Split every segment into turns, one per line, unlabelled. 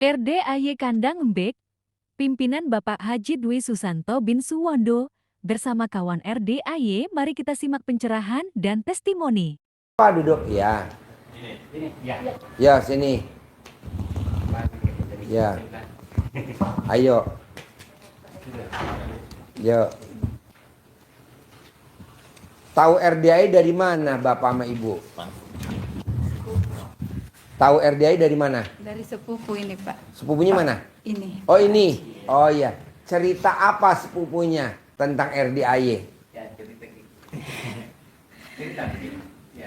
RDAY Kandang Embek, pimpinan Bapak Haji Dwi Susanto bin Suwondo, bersama kawan RDAY, mari kita simak pencerahan dan testimoni.
Pak duduk ya. Ya sini. Ya. Ayo. Yo. Tahu RDAY dari mana Bapak sama Ibu? Tahu RDAY dari mana?
Dari sepupu ini, Pak.
Sepupunya mana?
Ini.
Oh ini. Oh iya. Cerita apa sepupunya tentang RDAY?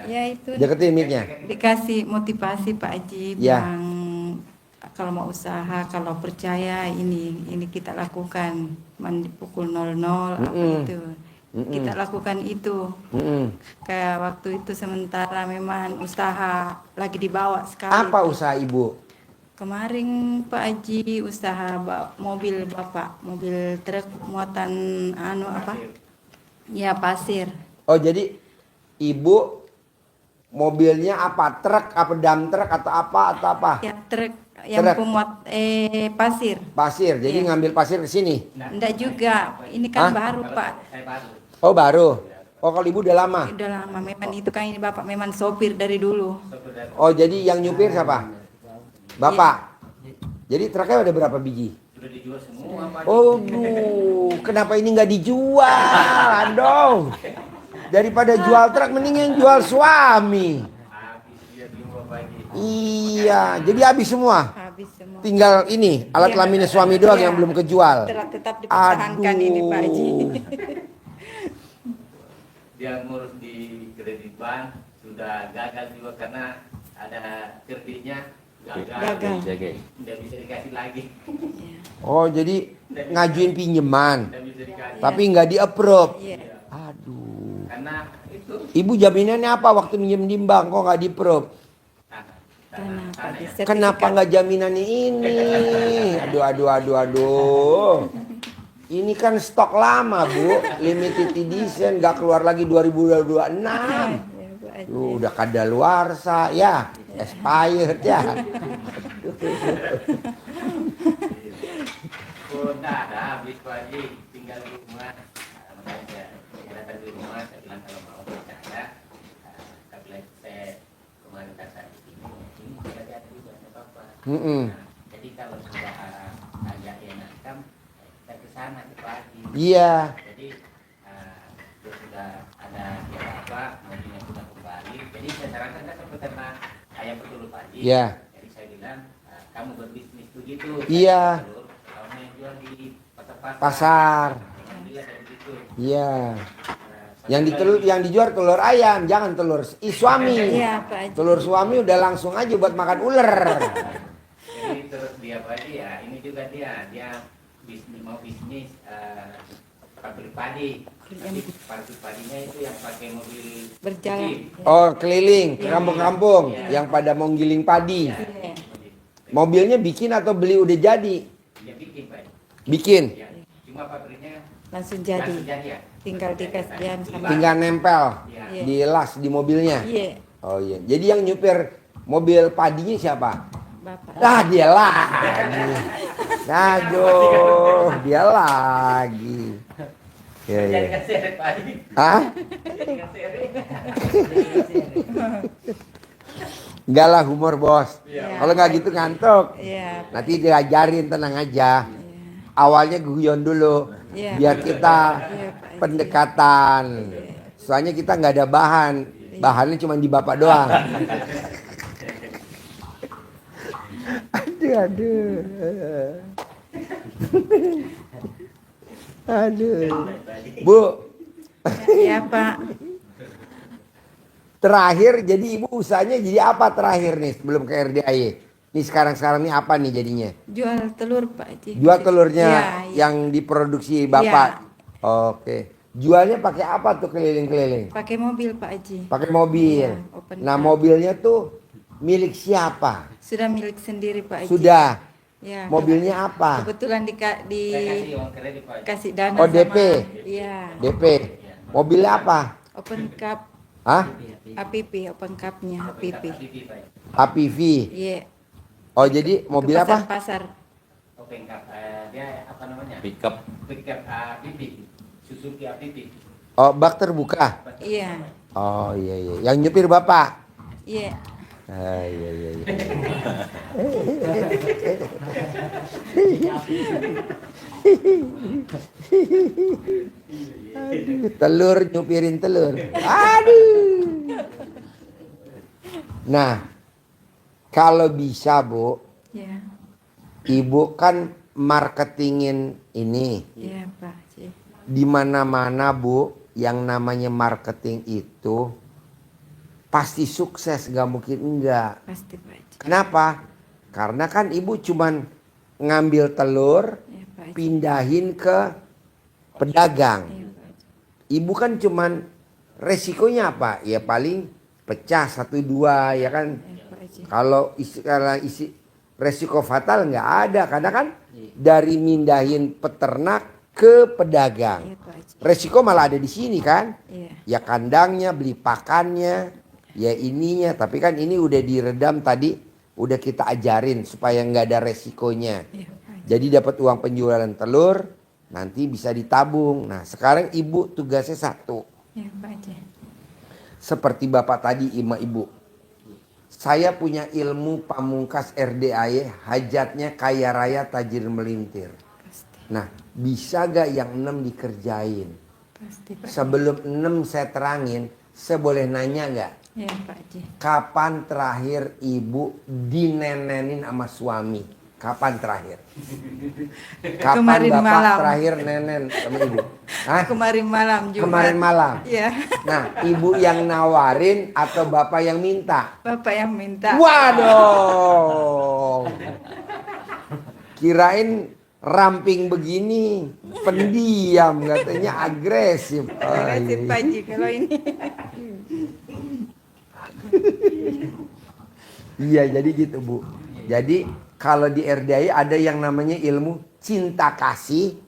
Ya itu
Deketin mic-nya.
dikasih motivasi Pak Haji
Ya.
yang kalau mau usaha, kalau percaya ini kita lakukan. Mandi pukul 00 apa itu. Kita lakukan itu. Kayak waktu itu sementara memang usaha lagi dibawa sekali.
Apa usaha Ibu?
Kemarin Pak Haji usaha mobil Bapak, mobil truk muatan Ya, pasir.
Oh jadi Ibu mobilnya apa? Truk apa dump truck atau apa?
Ya, truk yang
Truk.
pemuat pasir.
Pasir. Jadi
Iya.
ngambil pasir ke sini.
Enggak juga. Ini kan
Hah?
baru, Pak.
Oh baru. Oh kalau Ibu udah lama.
Udah lama memang itu kan ini Bapak memang sopir dari dulu.
Oh jadi yang nyupir siapa? Bapak. Jadi truknya ada berapa biji?
Sudah dijual semua Pak.
Oh kenapa ini nggak dijual? Aduh. Daripada jual truk mending yang jual suami.
Habis dia jual pagi.
Iya, jadi habis semua.
Habis semua.
Tinggal ini alat
Iya.
kelaminnya suami doang
Iya.
yang belum kejual.
Tetap dipertahankan ini Pak Haji.
Dia ngurus di kredit bank sudah gagal juga karena ada kreditnya gagal. Tidak bisa dikasih lagi.
Oh jadi ngajuin pinjaman,
Tidak bisa dikasih.
tapi nggak di approve.
Iya.
Aduh.
Karena itu
Ibu jaminannya apa waktu minjem di bank kok nggak di approve?
tanah
Kenapa
ya.
di
Kenapa nggak jaminannya ini? Aduh. Ini kan stok lama Bu, limited edition, nggak keluar lagi 2026.
Ya, Pak Haji.
Udah kadaluarsa ya, expired ya.
Udah ada habis Pak Haji, tinggal di rumah. Makanya saya datang di rumah, saya bilang kalau mau percaya, tapi saya kemarin kata ini tidak ada juga apa-apa. Jadi kalau sudah ada enakam, kita ke sana ke Pak Haji.
Iya.
Jadi sudah ada apa mobilnya sudah kembali. Jadi saya sarankan kan karena ayam betul Pak Haji.
Iya.
Jadi saya bilang kamu berbisnis begitu.
Iya.
Kamu yang jual di
Pasar.
Alhamdulillah dari situ.
Iya. Yang dijual telur ayam, jangan telur suami.
Iya, Pak Haji.
Telur suami udah langsung aja buat makan ular.
Jadi terus dia Pak Haji ya ini juga dia mau bisnis pabrik padi. Tapi pabrik padinya itu yang pakai mobil
Berjalan.
jeep.
Oh keliling ke kampung-kampung yang pada mau giling padi.
Iya.
Mobilnya bikin atau beli udah jadi?
Dia bikin Pak Haji.
Bikin.
Ya, cuma pabriknya
Langsung
langsung
jadi.
jadi ya.
Tinggal dikasih jam sama.
Tinggal nempel
Ya.
Iya.
di las di mobilnya.
Iya,
Oh iya. Jadi yang nyupir mobil padinya siapa?
Bapak.
Ah dia lagi. Aduh, dia lagi. Ya,
Jadi
ya.
keseret Pak Haji.
Hah?
Jadi keseret.
Enggak lah humor bos.
Iya.
Kalau nggak gitu ngantuk.
Iya.
Nanti diajarin tenang aja. Awalnya guyon dulu.
Iya.
Biar kita
Iya, Pak Haji.
pendekatan. Soalnya kita nggak ada bahan. Bahannya cuma di bapak doang. Aduh. Aduh. Bu,
Iya, Pak.
terakhir jadi ibu usahanya jadi apa terakhir nih sebelum ke RDAY? Nih sekarang nih apa nih jadinya?
Jual telur Pak Haji.
Jual telurnya
Iya, iya.
yang diproduksi bapak. Oke. Jualnya pakai apa tuh keliling-keliling?
Pakai mobil Pak Haji.
Pakai mobil.
Iya, open
Nah
car.
mobilnya tuh milik siapa?
Sudah milik sendiri Pak Haji.
Sudah.
Ya.
Mobilnya apa?
Kebetulan
Saya kasih uang kredit Pak Haji.
dikasih dana
Oh, DP.
Iya.
DP. Mobilnya apa?
Open cup
Hah?
APP, open cup-nya APP.
Pipi, Pak Haji.
APV.
Iya.
Oh, jadi
Ke
mobil apa?
pasar-pasar.
Oh, pickup. Dia apa namanya?
Pickup.
Pickup APP. Suzuki APP.
Oh, bak terbuka.
Iya,
Oh, iya iya. Yang nyupir Bapak.
iya.
Ah, iya iya iya. Aduh, telur nyupirin telur. Aduh. Nah, kalau bisa, Bu,
Iya,
Ibu kan marketingin ini.
iya Pak Haji.
Di mana-mana, Bu, yang namanya marketing itu pasti sukses, gak mungkin enggak.
Pasti Pak Haji.
Kenapa? Karena kan Ibu cuman ngambil telur,
Iya Pak Haji.
pindahin ke pedagang.
Iya Pak Haji.
Ibu kan cuman resikonya apa? Ya paling pecah 1-2 ya kan.
Iya Pak Haji.
Kalau isi resiko fatal nggak ada, karena kan dari mindahin peternak ke pedagang.
Iya Pak Haji.
Resiko malah ada di sini kan?
Iya.
Ya kandangnya, beli pakannya, ya ininya. Tapi kan ini udah diredam tadi, udah kita ajarin supaya nggak ada resikonya.
Iya Pak Haji.
Jadi dapat uang penjualan telur, nanti bisa ditabung. Nah sekarang Ibu tugasnya satu.
Iya Pak Haji.
Seperti Bapak tadi, Ibu. Saya punya ilmu pamungkas RDAY, hajatnya kaya raya tajir melintir.
Pasti.
Nah, bisa gak yang 6 dikerjain?
Pasti Pak.
Sebelum 6 saya terangin, saya boleh nanya gak?
Iya Pak Haji.
Kapan terakhir Ibu dinenenin sama suami? Kapan terakhir? Kapan
Kemarin
Bapak
malam.
terakhir nenen sama Ibu? Hah?
Kemarin malam juga.
Kemarin malam?
Iya.
Nah, Ibu yang nawarin atau Bapak yang minta?
Bapak yang minta.
Waduh. Kirain ramping begini, pendiam, katanya agresif. Oh,
Agresif
iya.
Pak Haji kalau ini.
Iya, jadi gitu, Bu. Jadi kalau di RDI ada yang namanya ilmu cinta kasih,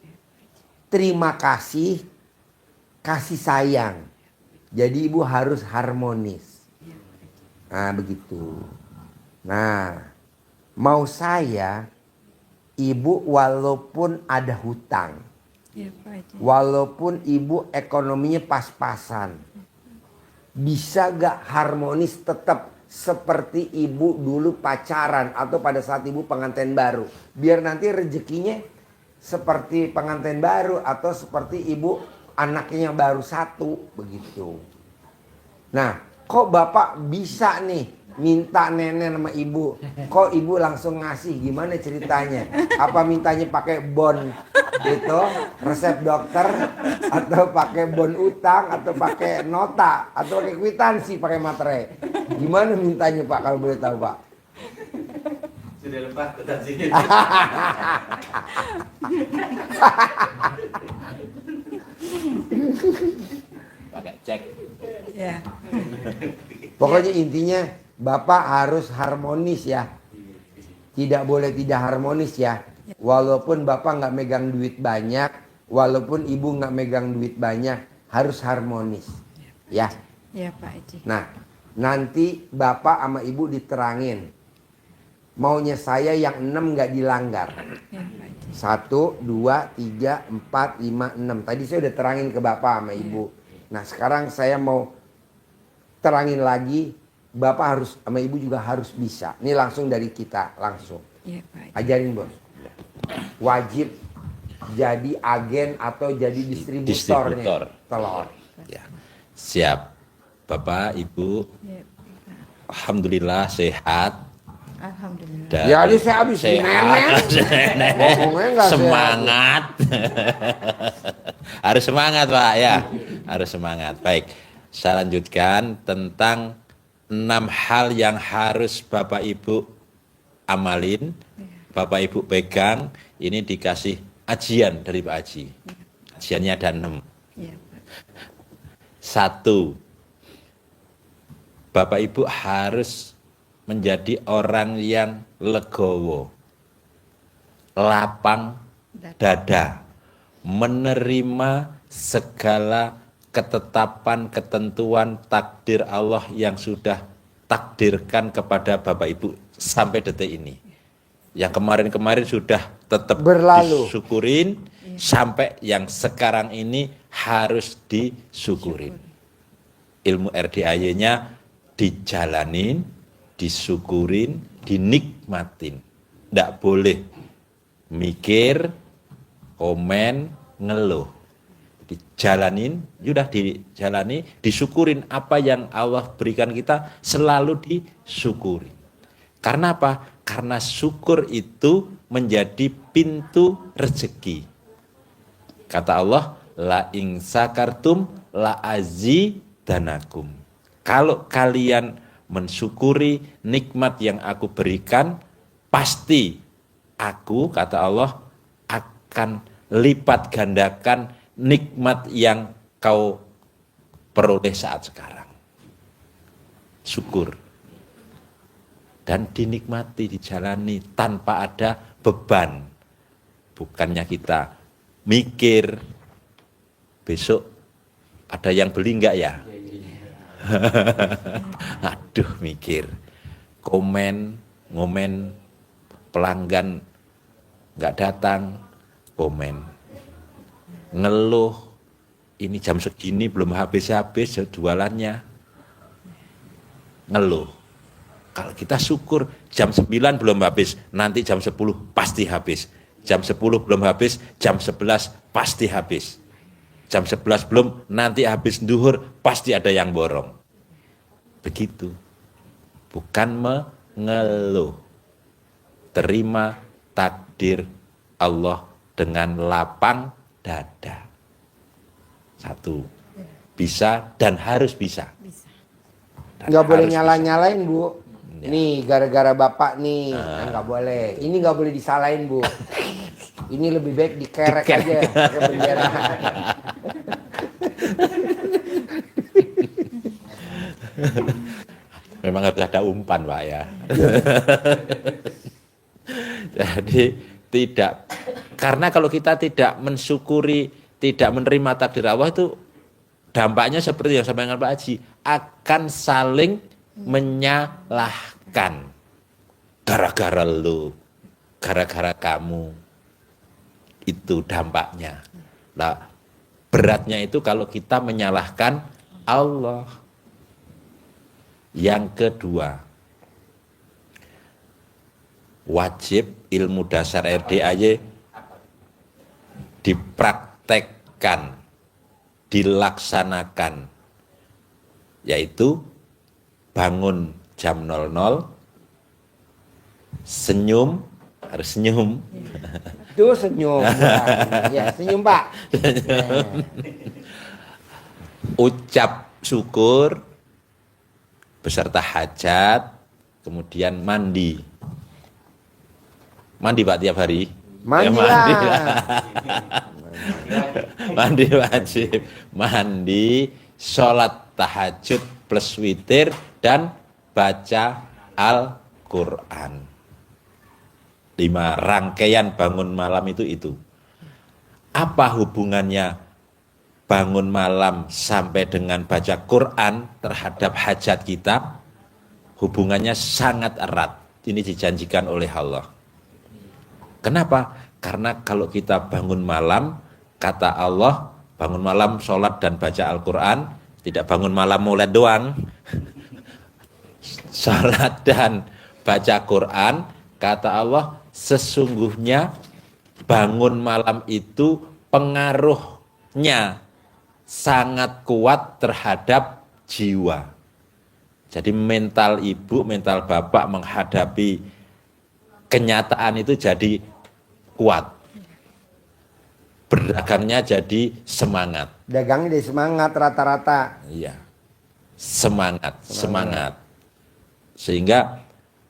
terima kasih, kasih sayang. Jadi Ibu harus harmonis. Nah, begitu. Nah, mau saya, Ibu walaupun ada hutang,
Iya Pak Haji.
walaupun Ibu ekonominya pas-pasan, bisa gak harmonis tetap seperti Ibu dulu pacaran atau pada saat Ibu pengantin baru? Biar nanti rezekinya seperti pengantin baru atau seperti Ibu anaknya yang baru satu, begitu. Nah, kok Bapak bisa nih minta nenek sama Ibu? Kok Ibu langsung ngasih? Gimana ceritanya? Apa mintanya pakai bon gitu, resep dokter, atau pakai bon utang, atau pakai nota, atau pakai kwitansi, pakai materai? Gimana mintanya Pak, kalau boleh tahu Pak?
Sudah lepas kwitansinya.
Pakai cek.
Iya.
Pokoknya intinya Bapak harus harmonis ya. Tidak boleh tidak harmonis ya. Walaupun Bapak nggak megang duit banyak, walaupun Ibu nggak megang duit banyak, harus harmonis. Ya.
Iya Pak Haji.
Nah, nanti Bapak sama Ibu diterangin. Maunya saya yang 6 nggak dilanggar.
Iya Pak Haji.
1, 2, 3, 4, 5, 6. Tadi saya udah terangin ke Bapak sama Ibu. Nah sekarang saya mau terangin lagi. Bapak harus sama Ibu juga harus bisa. Ini langsung dari kita, langsung.
Iya Pak Haji.
Ajarin Bos. Wajib jadi agen atau jadi distributornya
Distributor.
telur.
Ya. Siap. Bapak, Ibu,
Iya.
alhamdulillah sehat.
Alhamdulillah.
Dan
Ya, ini saya habis nenek. Ngomongnya nggak
semangat. Harus semangat Pak ya. Harus semangat. Baik. Saya lanjutkan tentang 6 hal yang harus Bapak Ibu amalin. Bapak Ibu pegang. Ini dikasih ajian dari Pak Haji. Ajiannya ada 6.
Iya Pak.
1. Bapak Ibu harus menjadi orang yang legowo, lapang dada, menerima segala ketetapan, ketentuan, takdir Allah yang sudah takdirkan kepada Bapak Ibu sampai detik ini. Yang kemarin-kemarin sudah tetap
Berlalu.
disyukurin, sampai yang sekarang ini harus disyukurin. Ilmu RDAY-nya dijalanin, disyukurin, dinikmatin. Nggak boleh mikir, komen, ngeluh. Dijalanin, sudah dijalani, disyukurin apa yang Allah berikan kita, selalu disyukurin. Karena apa? Karena syukur itu menjadi pintu rezeki. Kata Allah, la ing sakartum la azidanakum. Kalau kalian mensyukuri nikmat yang aku berikan, pasti aku, kata Allah, akan lipat gandakan nikmat yang kau peroleh saat sekarang. Syukur. Dan dinikmati, dijalani tanpa ada beban. Bukannya kita mikir, besok ada yang beli enggak ya? Aduh, mikir. Ngomen, pelanggan enggak datang, komen. Ngeluh, ini jam segini belum habis-habis jualannya. Ngeluh. Kalau kita syukur, jam 9 belum habis, nanti jam 10 pasti habis. Jam 10 belum habis, jam 11 pasti habis. Jam 11 belum, nanti habis duhur, pasti ada yang borong. Begitu. Bukan mengeluh. Terima takdir Allah dengan lapang dada. Satu, bisa dan harus bisa.
Nggak boleh
Harus
nyala-nyalain, Bu.
Ya.
Nih, gara-gara Bapak nih. Nah, nggak boleh. Ini nggak boleh disalahin, Bu. Ini lebih baik dikerek aja pakai bendera.
Memang harus ada umpan, Pak ya. Jadi tidak, karena kalau kita tidak mensyukuri, tidak menerima takdir Allah, itu dampaknya seperti yang sampaikan Pak Haji, akan saling menyalahkan. Gara-gara lu, gara-gara kamu. Itu dampaknya. Nah, beratnya itu kalau kita menyalahkan Allah. Yang kedua, wajib ilmu dasar RDAY dipraktekkan, dilaksanakan, yaitu bangun jam 00, senyum, harus senyum.
Itu senyum. Ya, senyum, Pak.
Ucap syukur beserta hajat, kemudian mandi. Mandi Pak tiap hari?
Mandi
Mandi
lah.
Mandi wajib. Mandi, sholat tahajud plus witir, dan baca Al-Quran. 5 rangkaian bangun malam itu. Apa hubungannya bangun malam sampai dengan baca Quran terhadap hajat kita? Hubungannya sangat erat. Ini dijanjikan oleh Allah. Kenapa? Karena kalau kita bangun malam, kata Allah, bangun malam sholat dan baca Al-Quran, tidak bangun malam mulai doang. Sholat dan baca Quran, kata Allah, sesungguhnya bangun malam itu pengaruhnya sangat kuat terhadap jiwa. Jadi mental ibu, mental bapak menghadapi kenyataan itu jadi kuat. Berdagangnya jadi semangat.
Dagangnya jadi semangat rata-rata.
Iya. Semangat. Sehingga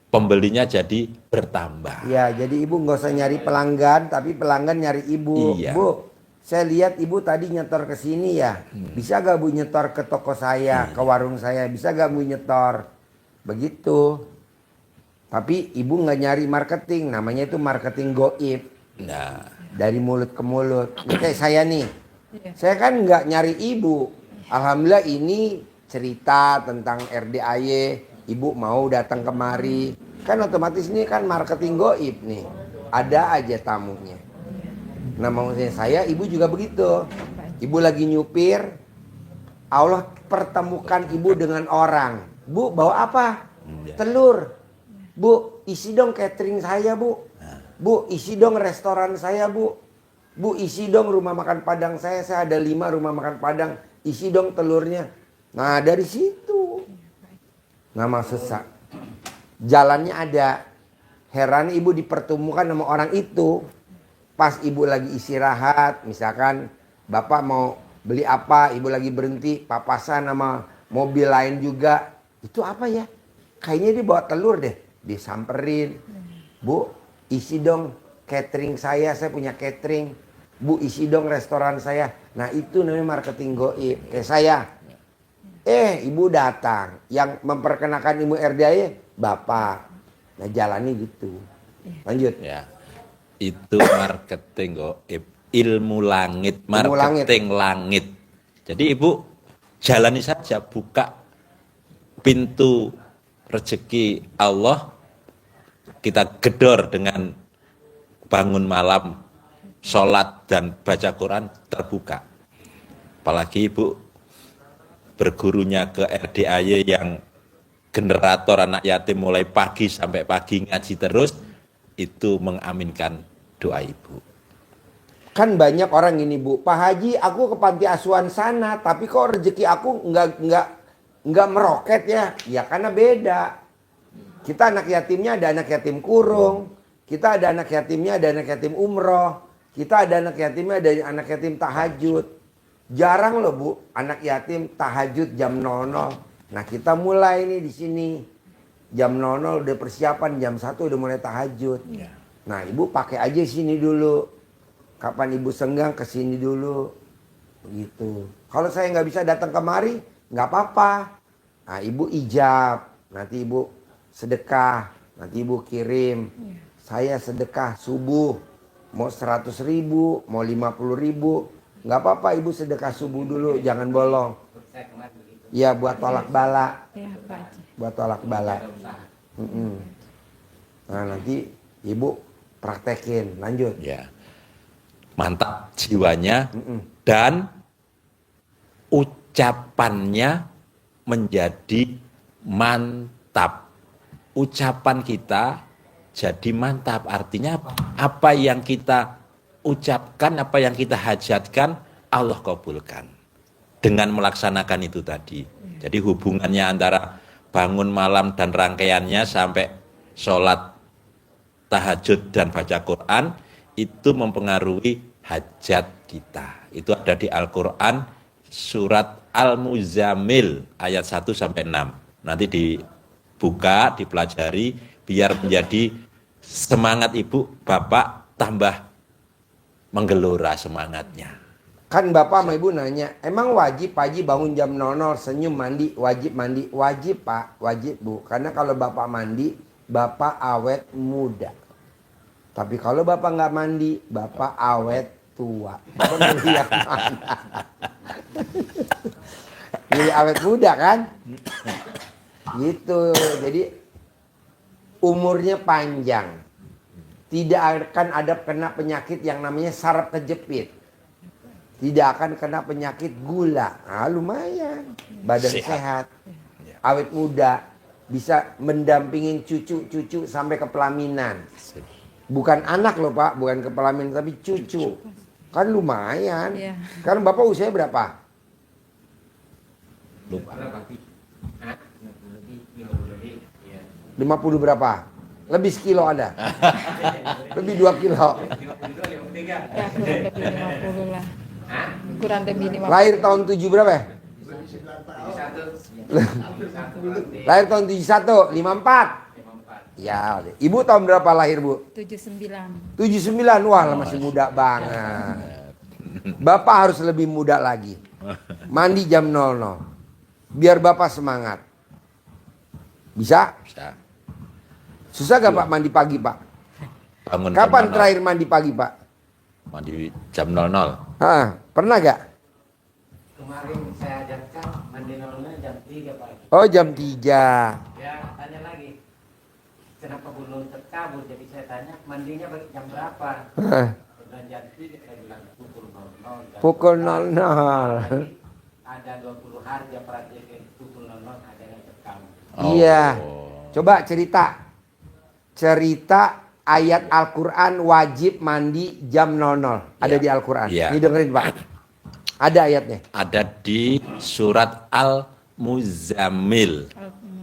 pembelinya jadi bertambah.
Ya, jadi ibu nggak usah nyari pelanggan, tapi pelanggan nyari ibu.
Iya.
Bu, saya lihat ibu tadi nyetor ke sini ya. Bisa gak bu nyetor ke toko saya, ke warung saya? Bisa gak bu nyetor? Begitu. Tapi ibu nggak nyari marketing, namanya itu marketing goib.
Nah,
Dari mulut ke mulut. Ini kayak saya nih. Saya kan nggak nyari ibu. Alhamdulillah ini cerita tentang RDAY. Ibu mau datang kemari. Kan otomatis ini kan marketing goib nih. Ada aja tamunya. Nah maksudnya saya, ibu juga begitu. Ibu lagi nyupir, Allah pertemukan ibu dengan orang. Bu, bawa apa? Telur. Bu, isi dong catering saya, Bu. Bu, isi dong restoran saya, Bu. Bu, isi dong rumah makan Padang saya ada 5 rumah makan Padang. Isi dong telurnya. Nah, dari situ. Nah, maksud saya, jalannya ada. Heran ibu dipertemukan sama orang itu. Pas ibu lagi istirahat, misalkan bapak mau beli apa, ibu lagi berhenti, papasan sama mobil lain juga. Itu apa ya? Kayaknya dia bawa telur deh. Disamperin. Bu, isi dong catering saya punya catering. Bu, isi dong restoran saya. Nah itu namanya marketing goib. Kayak saya. Ibu datang. Yang memperkenalkan ibu RDAY, bapak. Nah jalani gitu. Lanjut.
Ya. Itu marketing goib, ilmu langit, marketing langit. Jadi ibu jalani saja, buka pintu rezeki Allah, kita gedor dengan bangun malam, sholat dan baca Quran, terbuka. Apalagi ibu bergurunya ke RDAY yang generator anak yatim mulai pagi sampai pagi ngaji terus, itu mengaminkan doa ibu.
Kan banyak orang ini, Bu, Pak Haji, aku ke panti asuhan sana, tapi kok rezeki aku nggak meroket ya? Ya karena beda. Kita anak yatimnya ada anak yatim kurung, kita ada anak yatimnya ada anak yatim umroh, kita ada anak yatimnya ada anak yatim tahajud. Jarang loh, Bu, anak yatim tahajud jam 00. Nah kita mulai nih di sini. Jam 00 udah persiapan, jam 1 udah mulai tahajud.
Ya.
Nah ibu pakai aja sini dulu. Kapan ibu senggang ke sini dulu. Gitu. Kalau saya nggak bisa datang kemari, nggak apa-apa. Nah ibu ijab, nanti ibu sedekah, nanti ibu kirim. Saya sedekah subuh, mau 100.000, mau 50.000. Nggak apa-apa ibu sedekah subuh dulu, jangan bolong. Ya buat tolak bala.
Ya, Pak Haji.
Buat tolak bala. Nah nanti ibu praktekin, lanjut.
Ya, mantap jiwanya dan ucapannya menjadi mantap. Ucapan kita jadi mantap, artinya apa? Apa yang kita ucapkan, apa yang kita hajatkan, Allah kabulkan dengan melaksanakan itu tadi. Jadi hubungannya antara bangun malam dan rangkaiannya sampai sholat tahajud dan baca Quran itu mempengaruhi hajat kita. Itu ada di Al-Quran surat Al-Muzammil ayat 1 sampai 6. Nanti dibuka, dipelajari biar menjadi semangat ibu, bapak tambah menggelora semangatnya.
Kan bapak sama ibu nanya, emang wajib Pak Haji bangun jam 00 senyum mandi, wajib mandi? Wajib Pak, wajib Bu. Karena kalau bapak mandi, bapak awet muda. Tapi kalau bapak nggak mandi, bapak awet tua. Bapak milih yang mana? Milih awet muda kan? Gitu. Jadi umurnya panjang. Tidak akan ada kena penyakit yang namanya saraf kejepit. Tidak akan kena penyakit gula. Nah, lumayan. Badan sehat. Awet muda. Bisa mendampingin cucu-cucu sampai ke pelaminan. Bukan anak loh Pak. Bukan ke pelaminan tapi cucu. Kan lumayan.
Iya.
Kan Bapak usia berapa?
Lupa.
50 berapa? Lebih sekilo ada? Lebih 2 kilo.
Ya, kurang lebih 50 lah. Kurang lebih 50.
Lahir tahun 7 berapa ya? Lahir tahun 71, 54. Ya, ibu tahun berapa lahir Bu?
79.
79, wah masih muda banget. Bapak harus lebih muda lagi. Mandi jam 00. Biar Bapak semangat. Bisa?
Bisa.
Susah gak Pak mandi pagi Pak?
Bangun
Kapan
jam 00.
terakhir mandi pagi Pak?
Mandi jam 00.
Hah, pernah gak?
Kemarin saya ajarkan mandi normalnya jam 3 Pak.
Oh jam 3.
Ya tanya lagi. Kenapa belum terkabul, jadi saya tanya mandinya jam berapa? Dan jam itu saya bilang pukul 00.
Pukul 00.
Ada 20 hari dia praktekin pukul 00 ada yang terkabul.
Iya. Coba cerita ayat Al-Quran wajib mandi jam 00. Ada
Ya.
di Al-Quran.
Ya.
Ini dengerin Pak. Ada ayatnya.
Ada di surat Al-Muzammil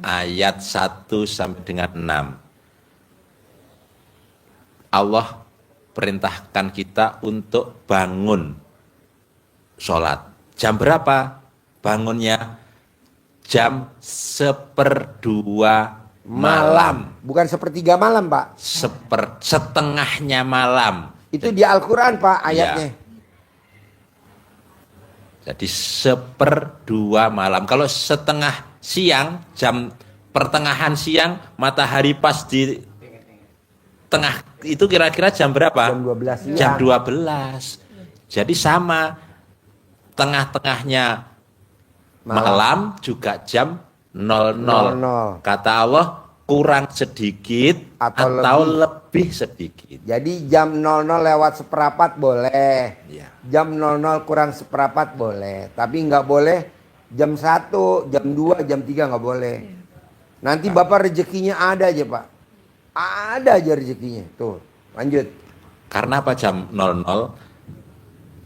ayat 1 sampai dengan 6. Allah perintahkan kita untuk bangun sholat. Jam berapa bangunnya? Jam 1/2 malam.
Bukan 1/3 malam Pak.
Setengahnya malam.
Itu di Al-Quran Pak ayatnya.
Jadi 1/2 malam. Kalau setengah siang, jam pertengahan siang, matahari pas di tengah, itu kira-kira jam berapa?
Jam 12 siang.
Jam 12. Jadi sama, tengah-tengahnya malam juga jam 00.
00.
Kata Allah, kurang sedikit atau lebih sedikit.
Jadi jam 00 lewat seperempat boleh.
Ya.
Jam 00 kurang seperempat boleh. Tapi nggak boleh jam 1, jam 2, jam 3 nggak boleh. Nanti Bapak rezekinya ada aja Pak. Ada aja rezekinya. Tuh, lanjut.
Karena apa jam 00?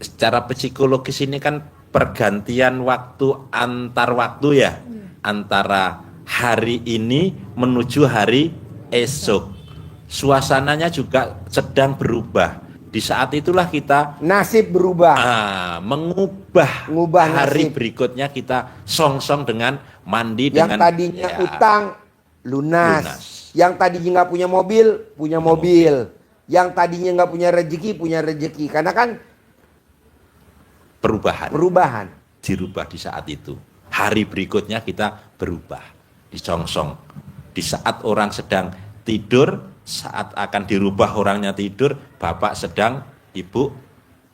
Secara psikologis ini kan pergantian waktu antar waktu ya. Antara hari ini menuju hari esok. Suasananya juga sedang berubah. Di saat itulah kita
Nasib berubah.
mengubah
Ngubah
hari
nasib.
berikutnya, kita song-song dengan mandi
Yang
dengan
tadinya
ya,
utang lunas.
lunas.
Yang tadinya nggak punya mobil, punya mobil. Yang tadinya nggak punya rezeki, punya rezeki. Karena kan perubahan.
dirubah di saat itu. Hari berikutnya kita berubah, disongsong. Di saat orang sedang tidur, saat akan dirubah orangnya tidur, bapak sedang, ibu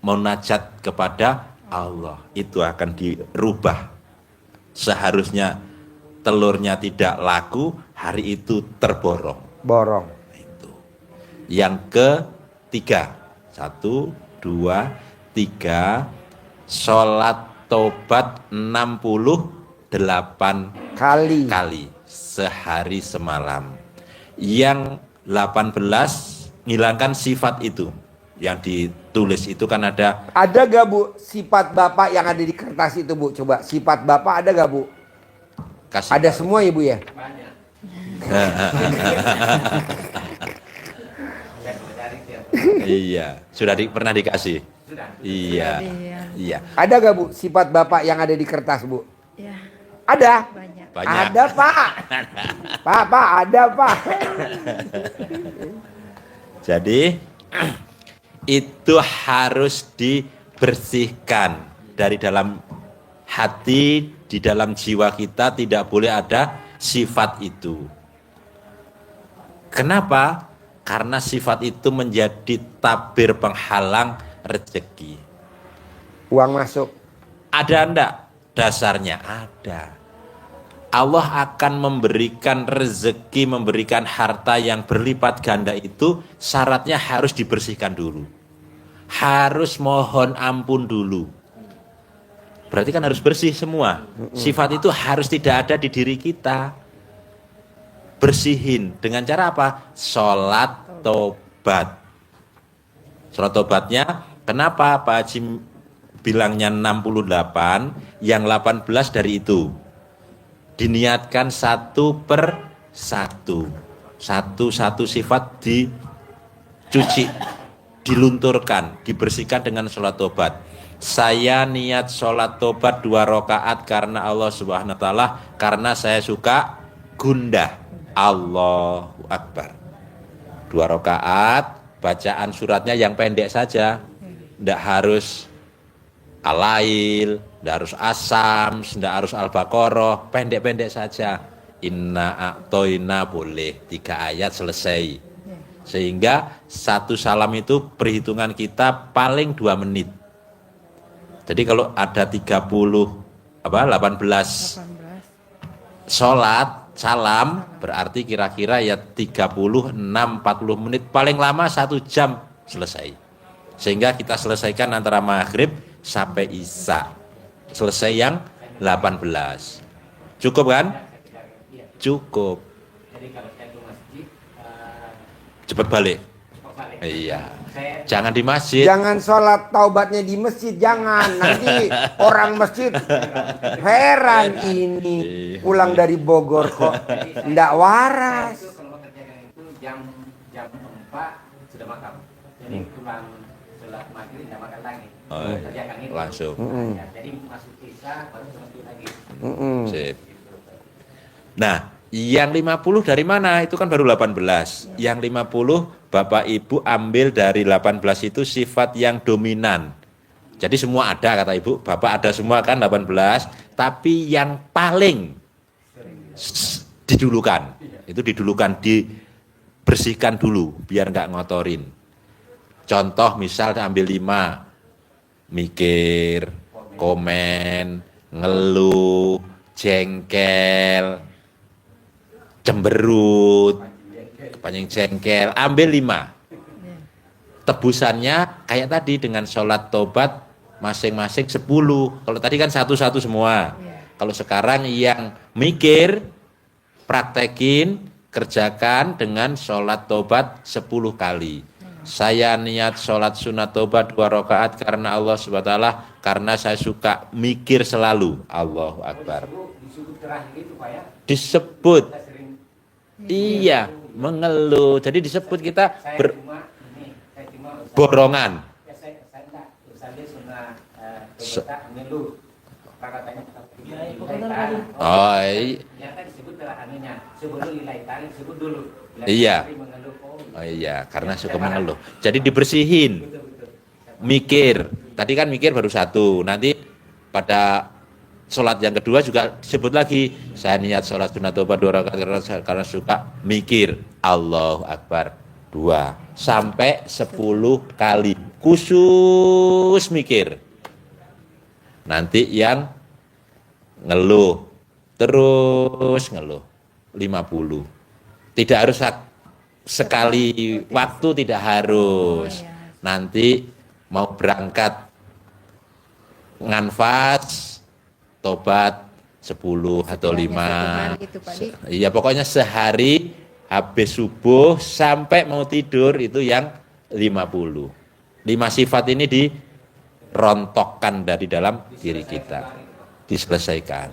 munajat kepada Allah. Itu akan dirubah. Seharusnya telurnya tidak laku, hari itu terborong.
Borong.
Itu. Yang ketiga, 1, 2, 3, sholat tobat 68 kali sehari semalam. Yang 18 hilangkan sifat itu. Yang ditulis itu kan ada.
Ada gak Bu sifat Bapak yang ada di kertas itu Bu? Coba sifat Bapak ada gak Bu?
Kasih
Ada
tahu.
semua ya Bu ya?
Banyak.
Iya, sudah pernah dikasih.
Sudah.
Iya, iya.
Ada gak Bu sifat Bapak yang ada di kertas Bu?
Ya,
Ada?
banyak.
Banyak.
Ada Pak. Pak ada Pak.
Jadi itu harus dibersihkan dari dalam hati, di dalam jiwa kita tidak boleh ada sifat itu. Kenapa? Karena sifat itu menjadi tabir penghalang rezeki.
Uang masuk.
Ada enggak? Dasarnya ada. Allah akan memberikan rezeki, memberikan harta yang berlipat ganda itu syaratnya harus dibersihkan dulu. Harus mohon ampun dulu. Berarti kan harus bersih semua. Sifat itu harus tidak ada di diri kita. Bersihin dengan cara apa? Sholat tobat. Sholat tobatnya kenapa Pak Haji bilangnya 68, yang 18 dari itu. Diniatkan 1/1. Satu sifat dicuci, dilunturkan, dibersihkan dengan sholat tobat. Saya niat sholat tobat 2 rakaat karena Allah Subhanahu wa ta'ala, karena saya suka gundah. Allahu Akbar. 2 rakaat, bacaan suratnya yang pendek saja. Tidak harus Al-Lail, tidak harus Asam, tidak harus Al-Baqarah, pendek-pendek saja. Inna a'toina boleh, 3 ayat selesai. Sehingga 1 salam itu perhitungan kita paling 2 menit. Jadi kalau ada 18 sholat, salam, berarti kira-kira ya 36-40 menit, paling lama 1 jam selesai. Sehingga kita selesaikan antara maghrib sampai isya. Selesai yang 18. Cukup kan? Cukup.
Jadi kalau saya ke masjid,
Cepat balik.
balik.
Iya.
Saya
Jangan di masjid.
Jangan sholat taubatnya di masjid, jangan. Nanti orang masjid heran ini pulang dari Bogor kok ndak waras.
itu kalau kerjakan itu jam 4 sudah makan. Jadi pulang sholat maghrib tidak makan lagi.
Oh, iya.
Kerjakan itu.
Langsung.
Ya, jadi masuk isya baru sholat lagi.
Sip. Nah, yang 50 dari mana? Itu kan baru 18. Yang 50 Bapak Ibu ambil dari 18 itu sifat yang dominan. Jadi semua ada kata Ibu, Bapak ada semua kan 18, tapi yang paling didulukan. Itu didulukan, dibersihkan dulu biar nggak ngotorin. Contoh misal ambil 5, mikir, komen, ngeluh, jengkel, cemberut, paling jengkel, ambil 5. Tebusannya kayak tadi dengan sholat tobat masing-masing 10. Kalau tadi kan satu-satu semua. Kalau sekarang yang mikir, praktekin, kerjakan dengan sholat tobat 10 kali. Saya niat sholat sunat tobat 2 rakaat karena Allah SWT, karena saya suka mikir selalu. Allahu Akbar.
Disebut terakhir itu Pak ya.
Disebut.
Kita sering
Iya, mengeluh. Jadi disebut kita
saya cuma
borongan.
ya saya enggak usahanya sunnah tobat mengeluh. Katanya
Oh, iya.
ternyata disebut terakhirnya. Sebelum nilai tarik disebut dulu.
Iya.
Mengeluh.
Oh iya, karena suka mengeluh. Jadi dibersihin. Mikir. Tadi kan mikir baru 1. Nanti pada sholat yang kedua juga disebut lagi. Saya niat sholat sunat tobat 2 rakaat karena suka mikir. Allahu Akbar 2. Sampai 10 kali. Khusus mikir. Nanti yang ngeluh. Terus ngeluh. 50. Tidak harus sekali waktu, tidak harus. Nanti mau berangkat nganfas tobat 10 atau 5. Iya, pokoknya sehari habis subuh sampai mau tidur itu yang 50. 5 sifat ini dirontokkan dari dalam diri kita. Diselesaikan.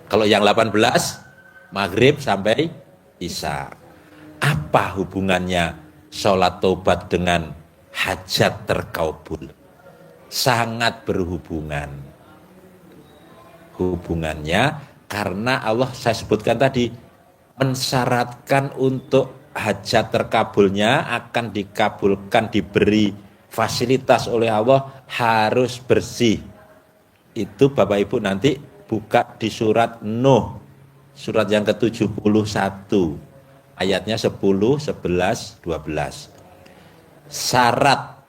Kalau yang 18 maghrib sampai isya. Apa hubungannya sholat tobat dengan hajat terkabul? Sangat berhubungan. Hubungannya karena Allah, saya sebutkan tadi, mensyaratkan untuk hajat terkabulnya akan dikabulkan, diberi fasilitas oleh Allah, harus bersih. Itu Bapak Ibu nanti buka di surat Nuh, surat yang ke-71, ayatnya 10, 11, 12. Syarat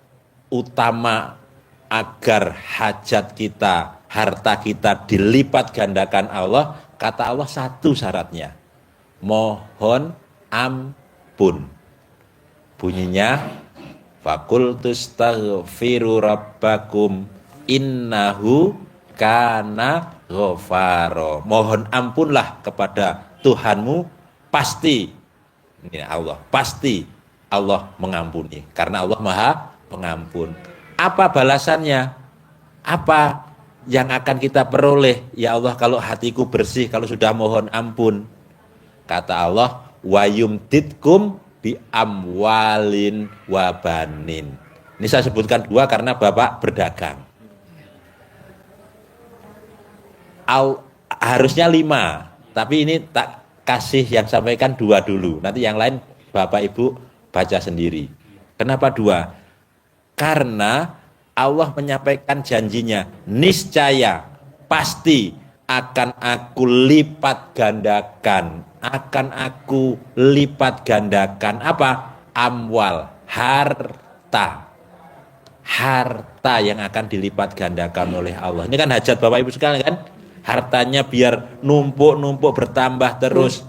utama agar hajat kita, harta kita dilipat gandakan Allah, kata Allah 1 syaratnya, mohon ampun. Bunyinya, fakultus taghfiru rabbakum innahu kana ghafaro. Mohon ampunlah kepada Tuhanmu, pasti ini Allah, pasti Allah mengampuni, karena Allah Maha Pengampun. Apa balasannya? Apa yang akan kita peroleh? Ya Allah, kalau hatiku bersih, kalau sudah mohon ampun, kata Allah, wa yumditkum bi amwalin wa banin. Ini saya sebutkan 2 karena Bapak berdagang. Harusnya 5, tapi ini tak kasih yang sampaikan 2 dulu. Nanti yang lain Bapak Ibu baca sendiri. Kenapa 2? Karena Allah menyampaikan janjinya, niscaya pasti akan aku lipat gandakan, akan aku lipat gandakan apa? Amwal, harta. Harta yang akan dilipat gandakan oleh Allah. Ini kan hajat Bapak Ibu sekalian kan? hartanya biar numpuk bertambah terus,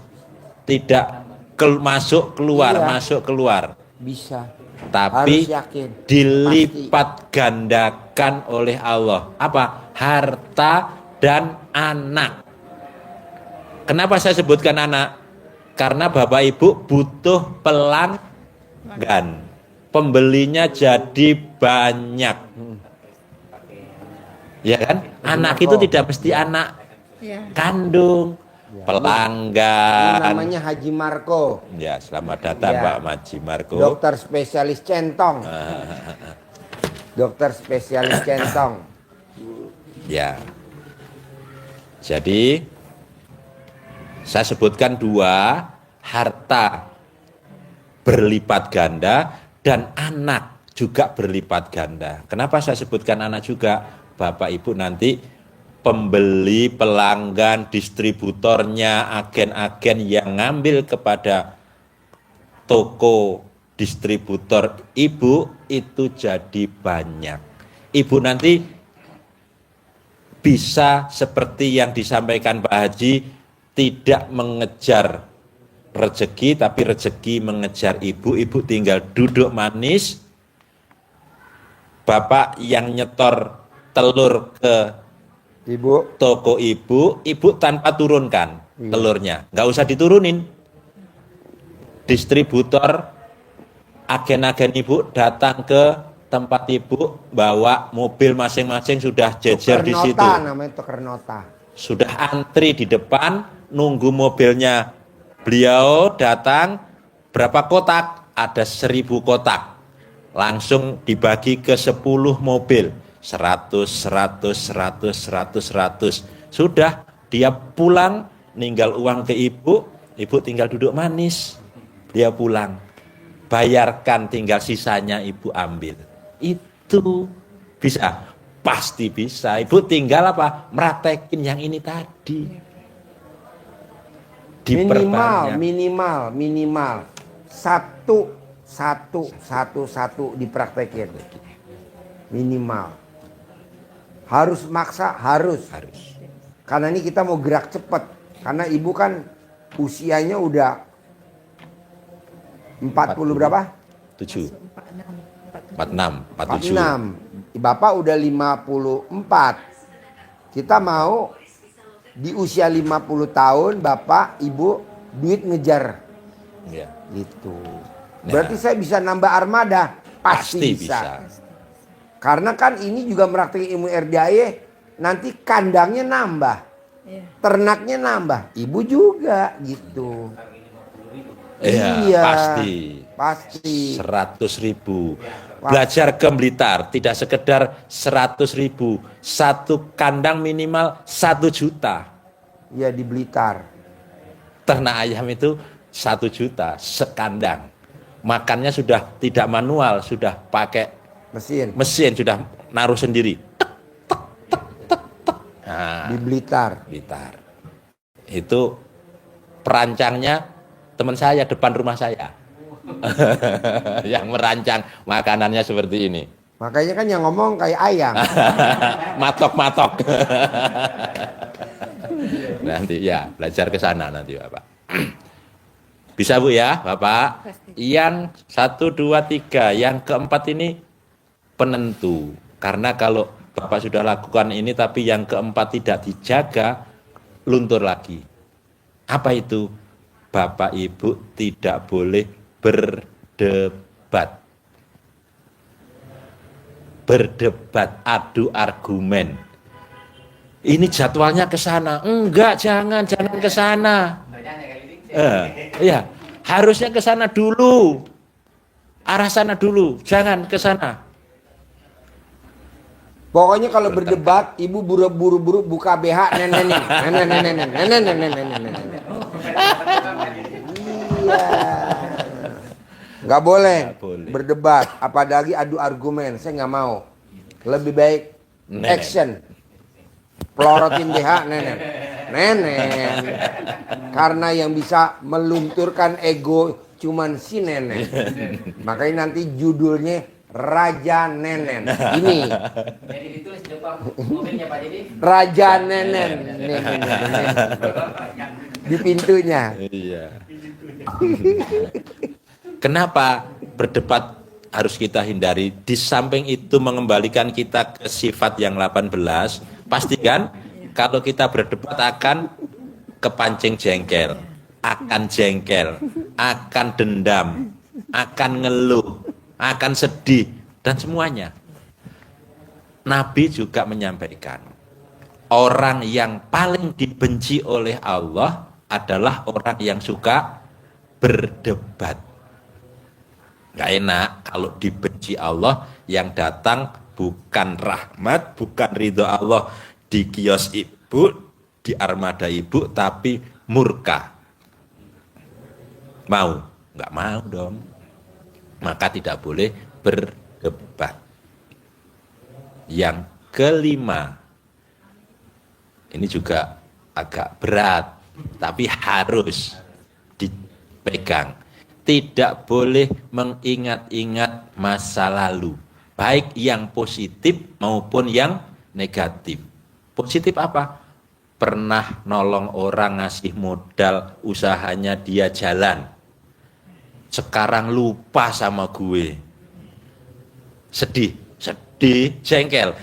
tidak masuk keluar,
Iya.
masuk keluar.
Bisa.
Tapi
Harus yakin.
dilipat gandakan oleh Allah. Apa? Harta dan anak. Kenapa saya sebutkan anak? Karena Bapak Ibu butuh pelanggan. Pembelinya jadi banyak. Ya kan? Anak itu tidak mesti anak
Ya.
kandung,
Ini
pelanggan.
namanya Haji Marco,
Ya, selamat datang
Ya.
Pak Maji Marco.
dokter spesialis centong. Dokter spesialis centong.
Ya. Jadi saya sebutkan dua, harta berlipat ganda dan anak juga berlipat ganda. Kenapa saya sebutkan anak juga? Bapak Ibu nanti pembeli, pelanggan, distributornya, agen-agen yang ngambil kepada toko distributor Ibu itu jadi banyak. Ibu nanti bisa seperti yang disampaikan Pak Haji, tidak mengejar rezeki, tapi rezeki mengejar ibu. Ibu tinggal duduk manis, bapak yang nyetor telur ke
Ibu,
toko ibu tanpa turunkan telurnya, nggak usah diturunin. Distributor, agen-agen ibu datang ke tempat ibu, bawa mobil masing-masing sudah jejer di situ.
Tukernota namanya, tukernota.
Sudah antri di depan, nunggu mobilnya. Beliau datang, berapa kotak? Ada 1000 kotak. Langsung dibagi ke 10 mobil. 100, 100, 100, 100, 100. Sudah, dia pulang, ninggal uang ke ibu tinggal duduk manis. Dia pulang. Bayarkan, tinggal sisanya ibu ambil. Itu bisa. Pasti bisa. Ibu tinggal apa? Meratekin yang ini tadi. Diperbanyak.
Minimal satu dipraktekin. Minimal. Harus maksa, harus. Karena ini kita mau gerak cepat. Karena ibu kan usianya udah 40 berapa?
7. 46, 47.
46. Bapak udah 54. Kita mau di usia 50 tahun Bapak, Ibu duit ngejar.
Ya.
Gitu.
Nah.
Berarti saya bisa nambah armada? Pasti bisa. Karena kan ini juga meraktekin ilmu RDAY, nanti kandangnya nambah.
Iya.
Ternaknya nambah. Ibu juga gitu.
Iya,
Pasti.
100.000. Belajar ke Blitar, tidak sekedar 100.000. Satu kandang minimal 1 juta.
Ya di Blitar.
Ternak ayam itu 1 juta sekandang. Makannya sudah tidak manual, sudah pakai mesin, sudah naruh sendiri. Nah,
Di Blitar.
Blitar. Itu perancangnya teman saya depan rumah saya. Yang merancang makanannya seperti ini.
Makanya kan yang ngomong kayak ayam.
Matok-matok. Nanti ya, belajar ke sana nanti Bapak. Bisa Bu ya, Bapak? Yang 1, 2, 3, yang keempat ini penentu. Karena kalau Bapak sudah lakukan ini tapi yang keempat tidak dijaga, luntur lagi. Apa itu? Bapak Ibu tidak boleh berdebat. Berdebat, adu argumen. Ini jadwalnya ke sana. Enggak, jangan ke sana. Iya, harusnya ke sana dulu. Arah sana dulu, jangan ke sana.
Pokoknya kalau berdebat, ibu buru-buru buka BH nenek. Iya. Nggak boleh berdebat, apalagi adu argumen. Saya nggak mau. Lebih baik action. Pelorotin BH nenek. Karena yang bisa melunturkan ego cuman si nenek. Makanya nanti judulnya Raja Nenen. Ini
Jadi ditulis di depan mobilnya Pak Jadi.
Raja Nenen. Nih. Di pintunya.
Iya. Kenapa berdebat harus kita hindari? Di samping itu mengembalikan kita ke sifat yang 18, pastikan kalau kita berdebat akan kepancing jengkel, akan dendam, akan ngeluh, akan sedih, dan semuanya. Nabi juga menyampaikan, orang yang paling dibenci oleh Allah adalah orang yang suka berdebat. Gak enak kalau dibenci Allah, yang datang bukan rahmat, bukan ridho Allah di kios ibu, di armada ibu, tapi murka. Mau? Nggak mau dong. Maka tidak boleh berdebat. Yang kelima, ini juga agak berat, tapi harus dipegang. Tidak boleh mengingat-ingat masa lalu, baik yang positif maupun yang negatif. Positif apa? Pernah nolong orang, ngasih modal, usahanya dia jalan. Sekarang lupa sama gue. Sedih, jengkel.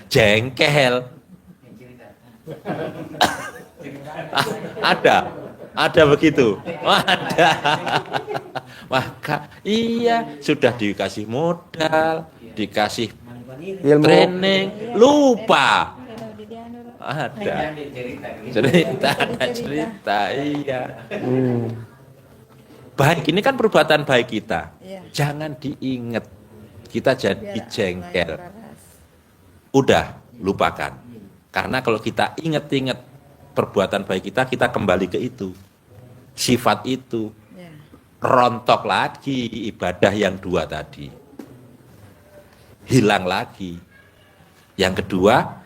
Ada begitu. Ada. Maka iya, sudah dikasih modal, dikasih
Ilmu.
training, lupa. Ada cerita, iya. Baik, ini kan perbuatan baik kita. Jangan diingat, kita jadi jengkel. Udah, lupakan. Karena kalau kita ingat-ingat perbuatan baik kita kembali ke itu. Sifat itu. Rontok lagi ibadah yang 2 tadi. Hilang lagi. Yang kedua,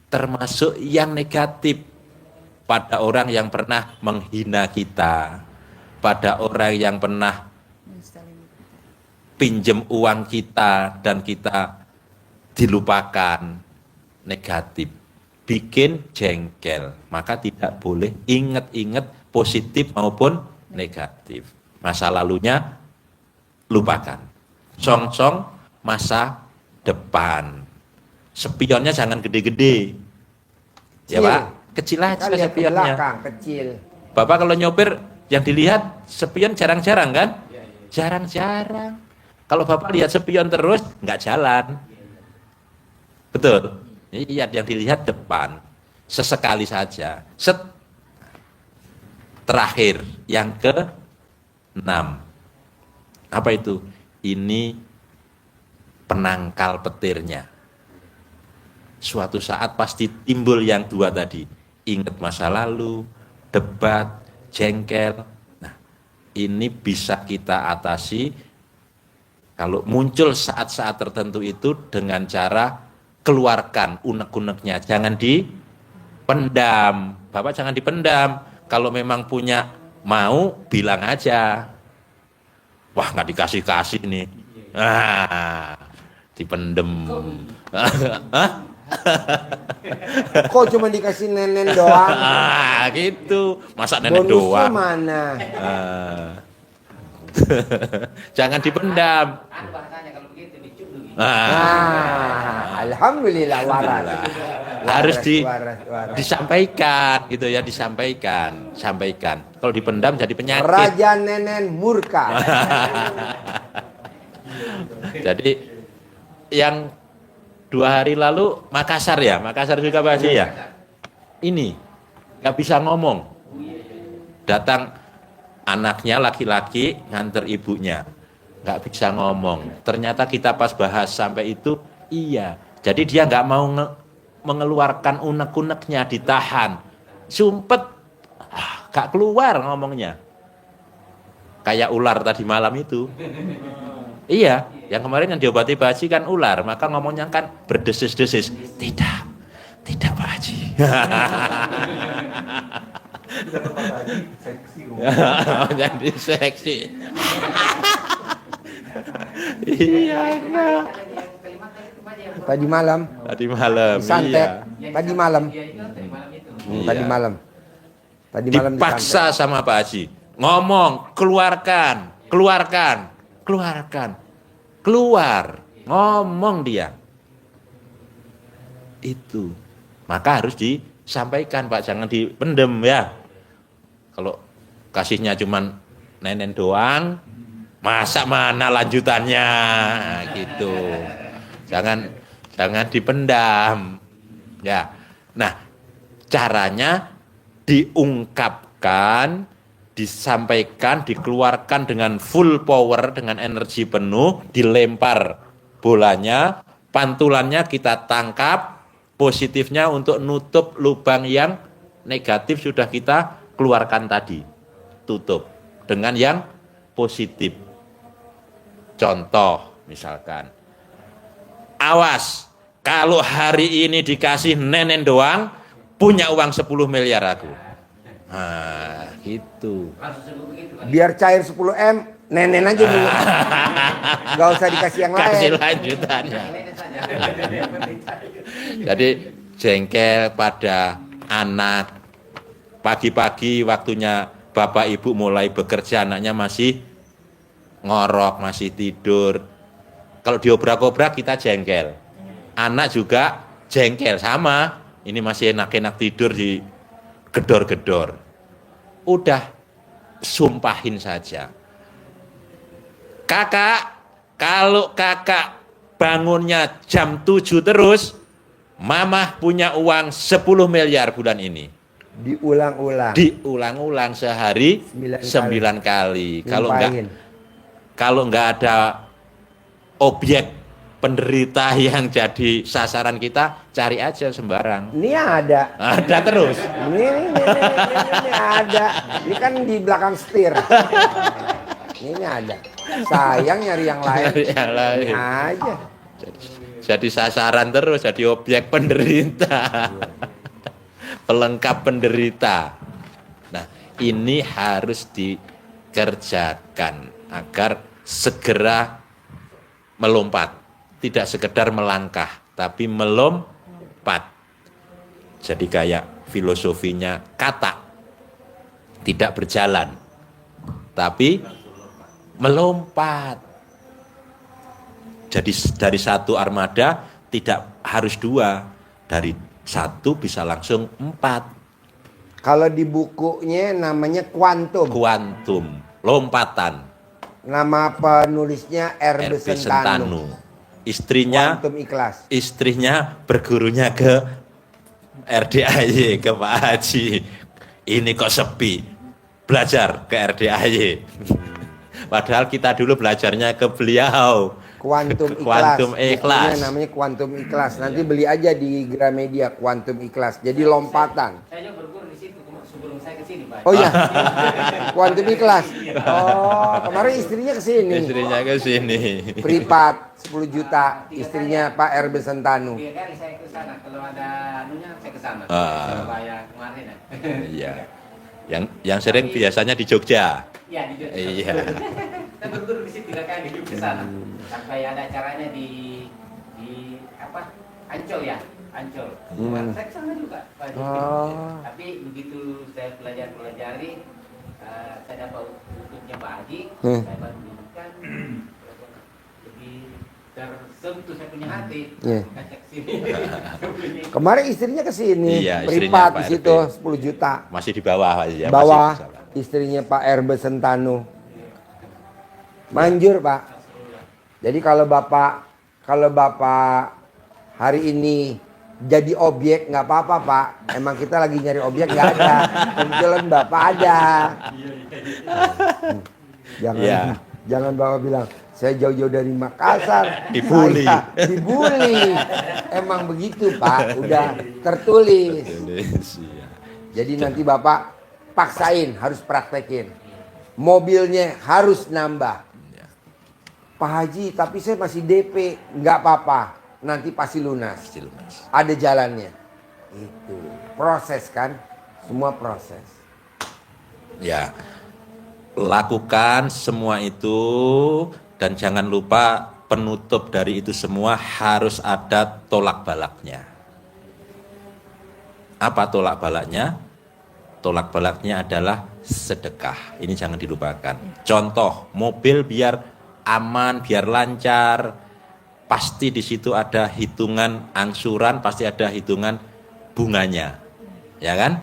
termasuk yang negatif pada orang yang pernah menghina kita, pada orang yang pernah pinjam uang kita dan kita dilupakan, negatif, bikin jengkel. Maka tidak boleh ingat-ingat positif maupun negatif. Masa lalunya lupakan, song-song masa depan. Spionnya jangan gede-gede, ya Pak, kecil aja spionnya.
Kecil.
Bapak kalau nyopir yang dilihat spion jarang-jarang kan? Jarang-jarang. Kalau Bapak lihat spion terus nggak jalan, betul? Iya, yang dilihat depan, sesekali saja. Terakhir, yang ke-6. Apa itu? Ini penangkal petirnya. Suatu saat pasti timbul yang 2 tadi. Ingat masa lalu, debat, jengkel. Nah, ini bisa kita atasi kalau muncul saat-saat tertentu itu dengan cara keluarkan unek-uneknya. Jangan dipendam. Bapak jangan dipendam. Kalau memang punya mau, bilang aja. Wah, nggak dikasih-kasih nih. Dipendem.
Kok cuma dikasih nenen doang?
Gitu. Masa nenek
Bonusnya
doang?
mana?
Jangan dipendam.
Bahasanya kalau begitu dicundung.
Alhamdulillah waras.
Harus
Waras.
disampaikan gitu ya, disampaikan. Kalau dipendam jadi penyakit.
Raja Nenen murka.
Jadi yang 2 hari lalu Makassar juga bahas ya. Ini nggak bisa ngomong. Datang anaknya laki-laki nganter ibunya, nggak bisa ngomong. Ternyata kita pas bahas sampai itu, iya. Jadi dia nggak mau mengeluarkan unek-uneknya, ditahan, sumpet, nggak keluar ngomongnya. Kayak ular tadi malam itu. Iya, yang kemarin yang diobati Pak Haji kan ular, maka ngomongnya kan berdesis-desis. Tidak Pak Haji. Jadi seksi. Iya, enggak.
Tadi malam
Tadi malam.
disantet.
Iya.
Tadi malam.
Iya, itu tadi malam itu.
Tadi
Iya.
malam. Tadi malam
Dipaksa sama Pak Haji. Ngomong, keluarkan, keluarkan, keluarkan. Keluar. Ngomong dia. Itu. Maka harus disampaikan Pak, jangan dipendem ya. Kalau kasihnya cuman nenen doang, masa mana lanjutannya gitu. Jangan dipendam. Ya. Nah, caranya diungkapkan, disampaikan, dikeluarkan dengan full power, dengan energi penuh, dilempar bolanya, pantulannya kita tangkap, positifnya untuk nutup lubang yang negatif sudah kita keluarkan tadi. Tutup dengan yang positif. Contoh misalkan, awas kalau hari ini dikasih nenen doang, punya uang 10 miliar aku. Nah, gitu.
Langsung sebut begitu kan.
biar cair 10 M, nenen aja dulu. Gak usah dikasih yang
Kasih
lain.
lanjutannya.
Ini saja.
Jadi jengkel pada anak. Pagi-pagi waktunya bapak ibu mulai bekerja, anaknya masih ngorok, masih tidur. Kalau diobrak-obrak kita jengkel. Anak juga jengkel sama. Ini masih enak-enak tidur di gedor-gedor. Udah sumpahin saja. Kakak, kalau kakak bangunnya jam 7 terus, Mama punya uang 10 miliar bulan ini.
Diulang-ulang.
Diulang-ulang sehari 9 kali. Kalau nggak ada objek penderita yang jadi sasaran kita, cari aja sembarang.
Ini ada.
Ada terus.
Ini ada. Ini kan di belakang setir. Ini ada. Sayang nyari yang lain.
Nyari yang lain.
Ini aja.
Jadi sasaran terus, jadi objek penderita. Pelengkap penderita. Nah, ini harus dikerjakan agar segera melompat. Tidak sekedar melangkah, tapi melompat. Jadi kayak filosofinya kata. Tidak berjalan, tapi melompat. Jadi dari satu armada tidak harus 2. Dari 1 bisa langsung 4.
Kalau di bukunya namanya kuantum.
Kuantum, lompatan.
Nama penulisnya R.
R.B.
Sentanu.
Sentanu. Istrinya
Kuantum ikhlas.
Istrinya bergurunya ke RDAY, ke Pak Haji. Ini kok sepi. Belajar ke RDAY. Padahal kita dulu belajarnya ke beliau.
Kuantum ikhlas.
Kuantum ikhlas.
Bukunya namanya kuantum ikhlas. Nanti beli aja di Gramedia kuantum ikhlas. Jadi lompatan.
Saya juga berguru di situ sebelum saya ke sini, Pak.
Oh iya. Kuantum ikhlas. Oh, kemarin istrinya ke sini.
Istrinya ke sini.
Privat 10 juta. Istrinya Pak R. Sentanu.
3 kali saya ke sana. Kalau ada anunya saya ke sana.
Ah.
Surabaya kemarin ya.
Iya. Yang sering biasanya di Jogja.
Iya, di Jogja.
Iya.
Saya berguru di situ 3 kali ke sana. Sampai ada acaranya di apa? Ancol ya, Ancol. Saya ke sana juga, Pak.
Oh.
Tapi begitu saya pelajari, saya dapat untuknya Pak Haji, saya bantu dudukkan, lebih tersentuh saya punya hati.
Iya.
Kacak sini.
Kemarin istrinya ke sini.
Iya, istrinya
Privat
Pak
di
RB.
situ 10 juta.
Masih di bawah ya.
Bawah
Masih di bawah.
istrinya Pak R. Sentanu. Manjur, Pak. Jadi kalau Bapak hari ini jadi objek nggak apa-apa, Pak. Emang kita lagi nyari objek nggak ada. Kebetulan Bapak ada. Jangan Bapak bilang saya jauh-jauh dari Makassar.
Dibully.
Dibully. Emang begitu, Pak. Udah tertulis.
Indonesia.
Jadi nanti Bapak paksain harus praktekin. Mobilnya harus nambah. Pak Haji, tapi saya masih DP. Nggak apa-apa. Nanti pasti lunas.
Pasti lunas.
Ada jalannya. Itu. Proses kan? Semua proses.
Ya. Lakukan semua itu dan jangan lupa penutup dari itu semua harus ada tolak balaknya. Apa tolak balaknya? Tolak balaknya adalah sedekah. Ini jangan dilupakan. Contoh, mobil biar aman, biar lancar, pasti di situ ada hitungan angsuran, pasti ada hitungan bunganya. Ya kan?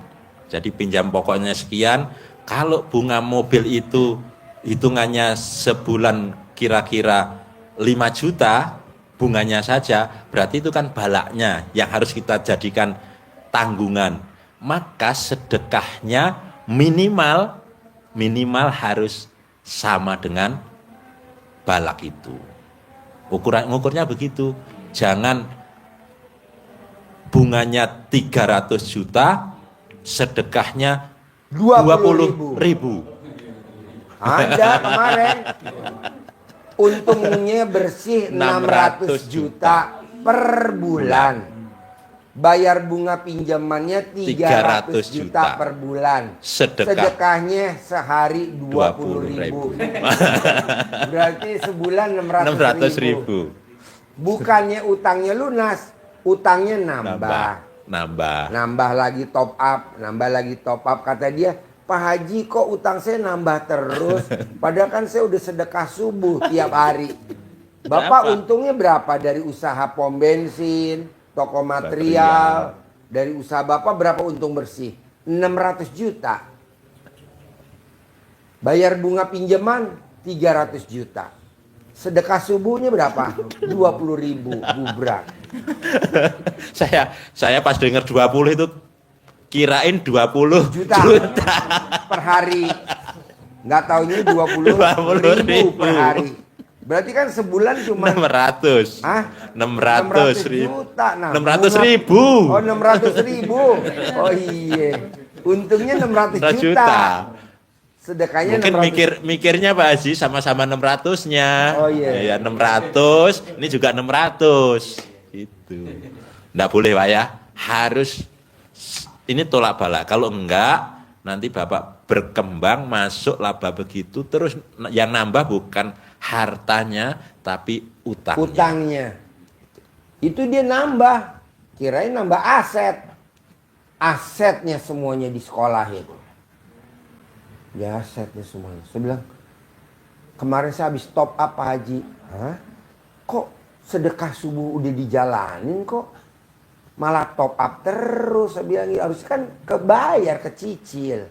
Jadi pinjam pokoknya sekian, kalau bunga mobil itu hitungannya sebulan kira-kira 5 juta, bunganya saja, berarti itu kan balaknya yang harus kita jadikan tanggungan. Maka sedekahnya minimal harus sama dengan balak itu. Ngukurnya begitu. Jangan bunganya 300 juta, sedekahnya 20 ribu.
Ada kemarin untungnya bersih 600 juta per bulan. Bayar bunga pinjamannya 300 juta per bulan. Sedekahnya sehari 20 ribu. Berarti sebulan 600 ribu. Bukannya utangnya lunas, utangnya nambah lagi top up. Kata dia, Pak Haji kok utang saya nambah terus, padahal kan saya udah sedekah subuh tiap hari. Bapak untungnya berapa dari usaha pom bensin, toko material, dari usaha Bapak berapa untung bersih? 600 juta. Bayar bunga pinjaman 300 juta. Sedekah subuhnya berapa? 20 ribu gubrak.
Saya pas dengar 20 itu kirain 20 juta
per hari. Nggak taunya 20 ribu per hari. Berarti kan sebulan cuma
600.
Hah?
600
juta. Nah,
600 ribu.
Oh, 600 ribu. Oh iya. Untungnya 600 juta. Sedekahnya
mungkin
600.
mikirnya Pak Haji sama-sama 600-nya.
Oh iya.
Ya 600, ini juga 600. Gitu. Enggak boleh Pak ya. Harus ini tolak balak. Kalau enggak, nanti Bapak berkembang, masuk laba begitu, terus yang nambah bukan hartanya, tapi utangnya.
Utangnya. Itu dia nambah. Kirain nambah aset. Asetnya semuanya di sekolah itu. Ya asetnya semuanya. Saya bilang, kemarin saya habis top up Pak Haji. Hah? Kok sedekah subuh udah dijalanin kok? Malah top up terus. Saya bilang, harusnya kan kebayar, kecicil.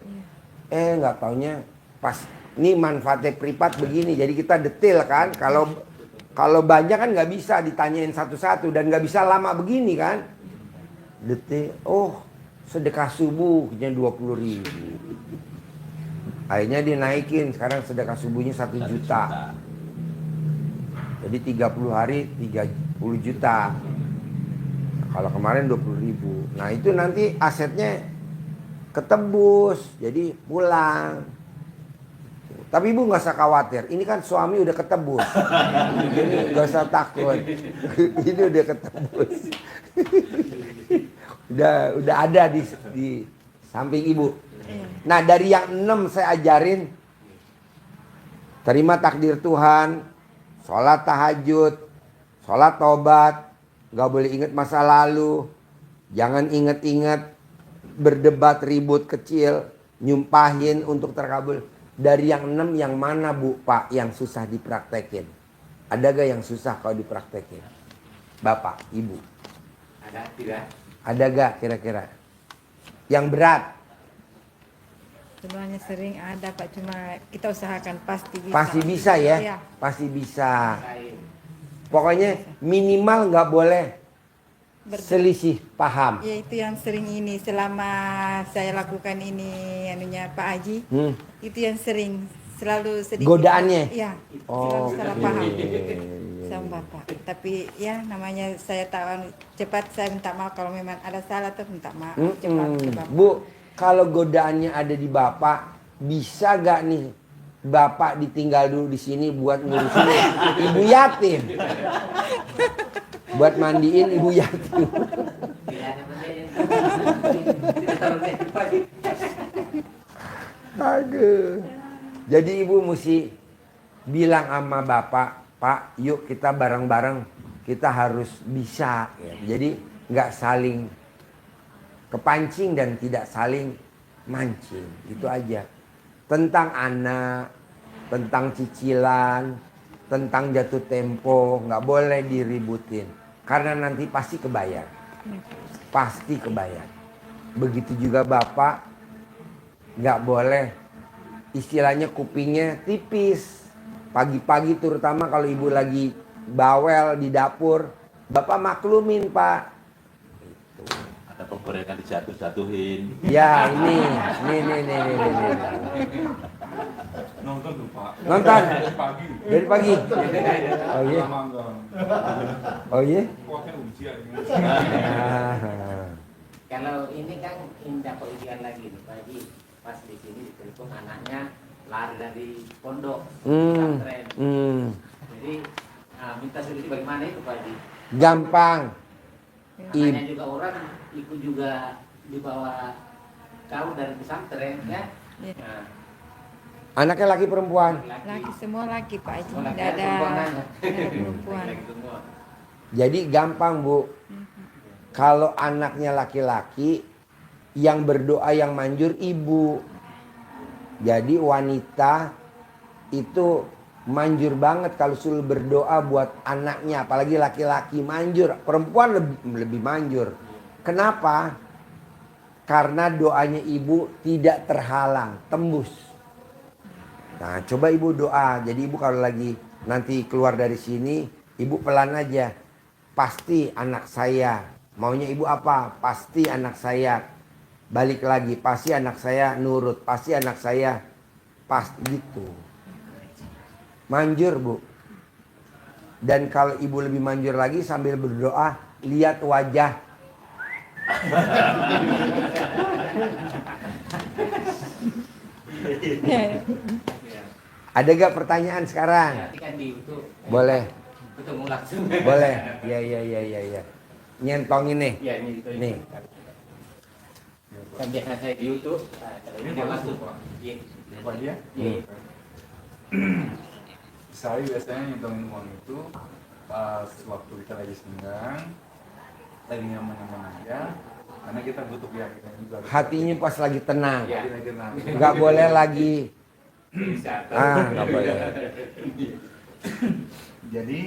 Nggak taunya pas ini manfaatnya privat begini. Jadi kita detail kan. Kalau banyak kan nggak bisa ditanyain satu-satu dan nggak bisa lama begini kan. Detail. Oh, sedekah subuhnya 20 ribu. Akhirnya dia naikin. Sekarang sedekah subuhnya 1 juta. Jadi 30 hari 30 juta. Kalau kemarin 20 ribu. Nah itu nanti asetnya ketebus. Jadi pulang. Tapi ibu nggak usah khawatir. Ini kan suami udah ketebus. Jadi nggak usah takut. Ini udah ketebus. udah ada di samping ibu. Nah dari yang 6 saya ajarin. Terima takdir Tuhan. Sholat tahajud. Sholat tobat. Gak boleh ingat masa lalu. Jangan ingat-ingat berdebat ribut kecil. Nyumpahin untuk terkabul. Dari yang 6 yang mana Bu Pak yang susah dipraktekin? Ada gak yang susah kalau dipraktekin? Bapak, Ibu.
Ada tidak?
Ada gak kira-kira? Yang berat?
Sebenarnya sering ada Pak, cuma kita usahakan pasti bisa.
Pasti bisa ya?
Iya.
Pasti bisa. Pokoknya minimal nggak boleh selisih paham.
Ya itu yang sering ini selama saya lakukan ini anunya Pak Haji. Itu yang sering selalu sedikit.
Godaannya?
Iya.
Oh,
selalu salah paham.
iya.
Sama Bapak. Tapi ya namanya saya tahu cepat saya minta maaf kalau memang ada salah tuh minta maaf cepat ke Bapak.
Bu, kalau godaannya ada di Bapak, bisa gak nih Bapak ditinggal dulu di sini buat ngurusin ibu yatim? Buat mandiin ibu yatim. Aduh. Jadi ibu mesti bilang sama Bapak, Pak, yuk kita bareng-bareng, kita harus bisa. Ya. Jadi nggak saling kepancing dan tidak saling mancing, itu aja. Tentang anak, tentang cicilan, tentang jatuh tempo, nggak boleh diributin. Karena nanti pasti kebayar. Pasti kebayar. Begitu juga Bapak, nggak boleh istilahnya kupingnya tipis. Pagi-pagi terutama kalau ibu lagi bawel di dapur, Bapak maklumin Pak.
Ada penggorengan dijatuh-jatuhin.
Ya ini.
Nonton tuh Pak.
Nonton?
Pagi.
Dari pagi? Oh iya?
Lama enggak.
Oh iya?
Kuatnya ujian.
Kalau ini kan indah ujian lagi nih Pak Haji. Pas di sini ditelepon anaknya lari dari pondok pesantren. Jadi minta solusi bagaimana itu Pak Haji?
Gampang.
Makanya juga orang ikut juga dibawa kau dari pesantren ya.
Iya.
Nah,
Anaknya laki perempuan?
Laki semua laki Pak Haji.
Oh, laki
Tidak ada
perempuan aja.
perempuan.
laki semua.
Jadi gampang Bu. Kalau anaknya laki-laki, yang berdoa yang manjur ibu. Jadi wanita itu manjur banget kalau suruh berdoa buat anaknya. Apalagi laki-laki manjur. Perempuan lebih manjur. Kenapa? Karena doanya ibu tidak terhalang, tembus. Nah coba ibu doa. Jadi ibu kalau lagi nanti keluar dari sini, ibu pelan aja. Pasti anak saya. Maunya ibu apa? Pasti anak saya balik lagi. Pasti anak saya nurut. Pasti anak saya pasti gitu. Manjur Bu. Dan kalau ibu lebih manjur lagi sambil berdoa, lihat wajah. Ada gak pertanyaan sekarang?
Nanti kan di YouTube
Boleh.
ketemu langsung.
Boleh. Ya. Nyentongin nih.
Ya ini itu.
Nih.
Kan biasa saya di YouTube. Kalau ini mau langsung Pak. Iya.
Pak dia?
Iya.
Saya biasanya nyentongin uang itu pas waktu kita lagi senggang, lagi nyaman-nyaman aja, karena kita butuh keyakinan juga.
Hatinya pas lagi tenang.
Lagi tenang.
Gak boleh lagi.
Bisa.
Gak boleh.
Jadi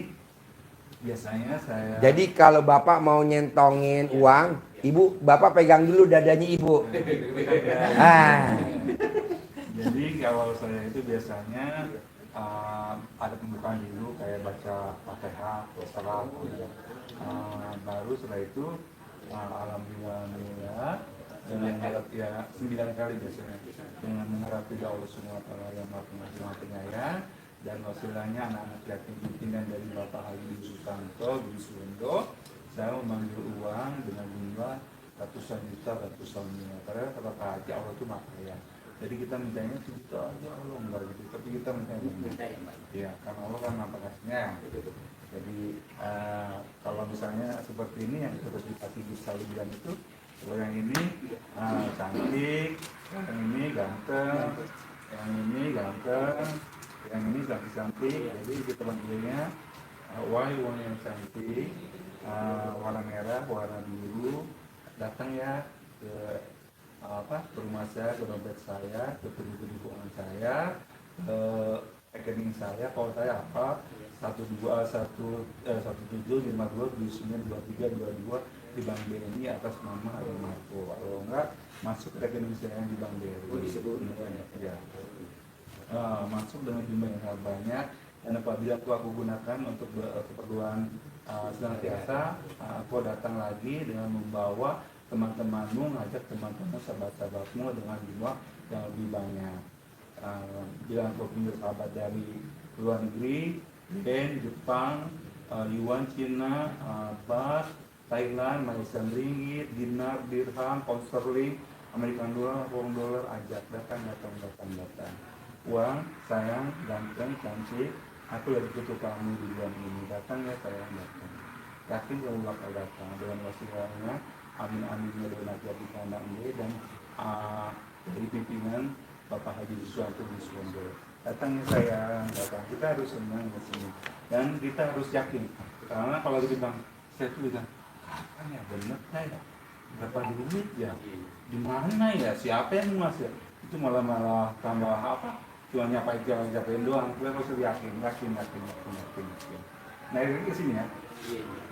biasanya saya.
Jadi kalau bapak mau nyentongin uang, bapak pegang dulu dadanya ibu.
Jadi kalau saya itu biasanya ada pembukaan dulu kayak baca Fatihah, salat, baru setelah itu alhamdulillah dengan mengharap ya 9 kali biasanya dengan mengharap tidak Allah Subhanahu wa taala yang Maha Pengasih Maha Penyayang dan wasilahnya anak-anak yatim pimpinan dari Bapak Haji Susanto bin Suwondo, saya memanggil uang dengan jumlah ratusan juta, ratusan miliar. Karena kata Pak Haji Allah itu Maha Kaya. Jadi kita mintanya sejuta aja Allah enggak gitu, tapi kita mintanya ya karena Allah kan Maha Pengasihnya. Jadi kalau misalnya seperti ini yang seperti Pak Haji selalu bilang itu, kalau yang ini cantik, yang ini ganteng, yang ini ganteng, yang ini cantik-cantik. Jadi kita panggilnya uang yang cantik, warna merah, warna biru, datang ya ke ke rumah saya, ke dompet saya, ke penduduk keuangan saya, ke rekening saya. Kalau saya apa 1752292322 di Bank BNI atas nama Arun Marco. Kalau enggak masuk ke rekening saya yang di Bank BNI. Ya. Masuk dengan jumlah yang banyak, dan apabila aku gunakan untuk keperluan senantiasa, aku datang lagi dengan membawa teman-temanmu, ngajak teman-teman sahabat-sahabatmu dengan jumlah yang lebih banyak. Bila aku punya sahabat dari luar negeri, yen, Jepang, yuan Cina, baht, Thailand, Malaysia ringgit, dinar, dirham, pound sterling, American dollar, Hong dollar, ajak datang. Uang, sayang, ganteng, cantik, aku lagi butuh kamu di bulan ini. Datang ya sayang, datang. Yakin kamu bakal datang dengan wasilahnya. Amin-aminnya dengan najat di kandang B dan dari pimpinan Bapak Haji Susanto bin Suwondo. Datang ya sayang, datang. Kita harus senang di sini. Dan kita harus yakin, karena kalau kita bilang, saya tuh bilang, kapan ya bener ya, berapa duit ya, di mana ya, siapa yang ngasih, itu malah tambah apa, cuma nyapain doang, kita harus yakin. Nah ini ke sini ya.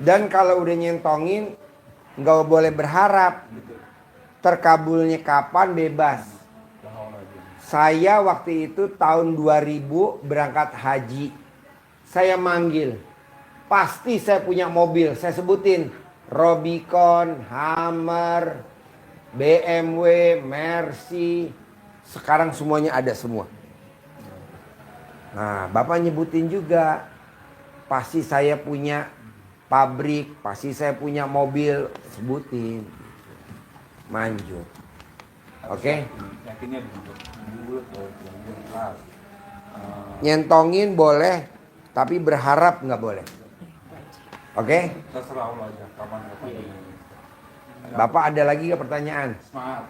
Dan kalau udah nyentongin, nggak boleh berharap. Terkabulnya kapan bebas. Saya waktu itu tahun 2000 berangkat haji. Saya manggil. Pasti saya punya mobil. Saya sebutin. Rubicon, Hummer, BMW, Mercy. Sekarang semuanya ada semua. Nah, Bapak nyebutin juga. Pasti saya punya pabrik. Pasti saya punya mobil. Sebutin. Manjur. Oke?
Yakinnya begitu.
Nyentongin boleh, tapi berharap nggak boleh. Oke?
Terserah Allah aja, kapan.
Bapak ada lagi nggak pertanyaan?
Semangat.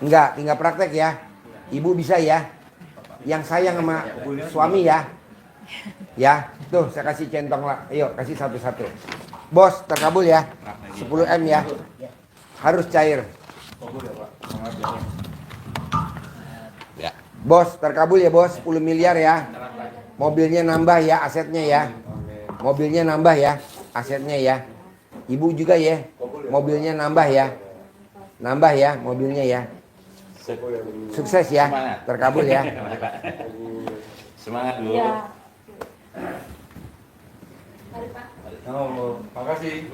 Enggak, tinggal praktek ya. Ibu bisa ya. Yang sayang sama suami ya. Ya, tuh saya kasih centong lah. Ayo, kasih satu-satu. Bos, terkabul ya. 10 M ya. Harus cair.
Ya.
Bos, terkabul ya bos. 10 miliar ya. Mobilnya nambah ya, asetnya ya. Mobilnya nambah ya, asetnya ya. Ibu juga ya. Mobilnya nambah ya. Nambah ya, mobilnya ya. Sukses ya.
Semangat.
Terkabul ya.
Semangat dulu.
Ya.
Makasih.